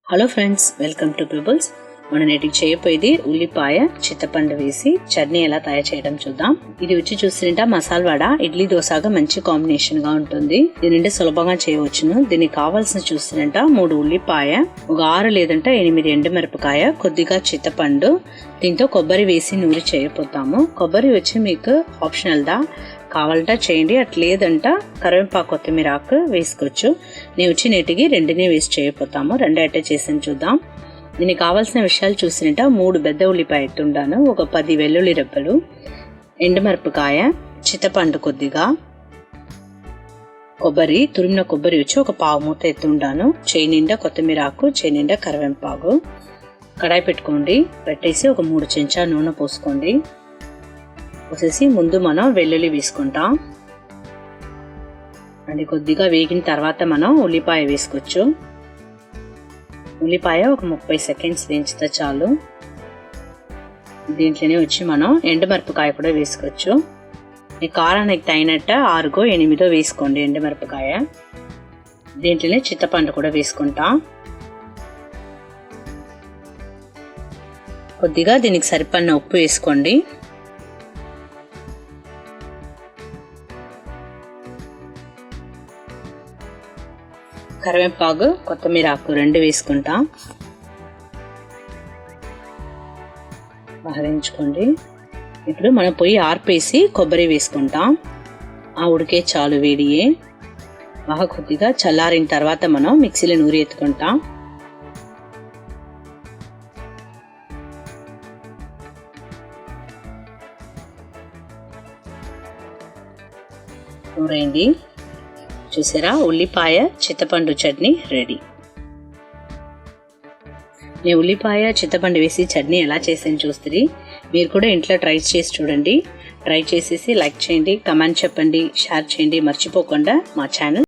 Hello friends, welcome to pebbles. మనం నేటికి చేయబోయేది ఉల్లిపాయ చింతపండు వేసి చట్నీ ఎలా తయారు చేయడం చూద్దాం. ఇది వచ్చి చూస్తుంటే మసాలా వడ ఇడ్లీ దోశగా మంచి కాంబినేషన్ గా ఉంటుంది. దీనింటే సులభంగా చేయవచ్చును. దీనికి కావాల్సిన చూస్తుంట 3 ఉల్లిపాయ, ఒక 6 లేదంటే 8 ఎండుమిరపకాయ, కొద్దిగా చింతపండు, దీంతో కొబ్బరి వేసి నూరి చేయబోతాము. కొబ్బరి వచ్చి మీకు ఆప్షనల్ దా, కావాలంటే చేయండి, అట్లా లేదంట కరివేపాకు కొత్తిమీర ఆకు వేసుకోవచ్చు. నేను వచ్చి నేటికి 2నే వేసి చేయబోతాము. 2 అయితే చేసి చూద్దాం. దీనికి కావాల్సిన విషయాలు చూసినట్ట 3 పెద్ద ఉల్లిపాయ ఎత్తుండాను, ఒక 10 వెల్లుల్లి రెబ్బలు, ఎండుమిరపకాయ, చింతపండు కొద్దిగా, కొబ్బరి తురిమిన కొబ్బరి వచ్చి ఒక పావు మూత ఎత్తుండాను, చేయి నిండా కొత్తిమీర ఆకు, చేయి నిండా కరివేపాకు. కడాయి పెట్టుకోండి, పెట్టేసి ఒక 3 చెంచా నూనె పోసుకోండి. పోసేసి ముందు మనం వెల్లుల్లి వేసుకుంటాం. అది కొద్దిగా వేగిన తర్వాత మనం ఉల్లిపాయ వేసుకోవచ్చు. ఉల్లిపాయ ఒక 30 సెకండ్స్ వేయించితే చాలు. దీంట్లోనే వచ్చి మనం ఎండుమిరపకాయ కూడా వేసుకోవచ్చు. ఈ కారానికి తగినట్ట 6 8 వేసుకోండి ఎండుమిరపకాయ. దీంట్లోనే చింతపండు కూడా వేసుకుంటాం. కొద్దిగా దీనికి సరిపడిన ఉప్పు వేసుకోండి. కరివేపాకు కొత్తిమీర ఆకు 2 వేసుకుంటాం. వేయించుకోండి. ఇప్పుడు మనం పొయ్యి ఆర్పేసి కొబ్బరి వేసుకుంటాం. ఆ ఉడికే చాలు వేడియే. బాగా కొద్దిగా చల్లారిన తర్వాత మనం మిక్సీలో నూరి ఎత్తుకుంటాం. నూరైంది. చూసారా, ఉల్లిపాయ చింతపండు చట్నీ రెడీ. నేను ఉల్లిపాయ చింతపండు వేసి చట్నీ ఎలా చేసాను చూస్తుంది. మీరు కూడా ఇంట్లో ట్రై చేసి చూడండి. ట్రై చేసేసి లైక్ చేయండి, కమెంట్ చెప్పండి, షేర్ చేయండి. మర్చిపోకుండా మా ఛానల్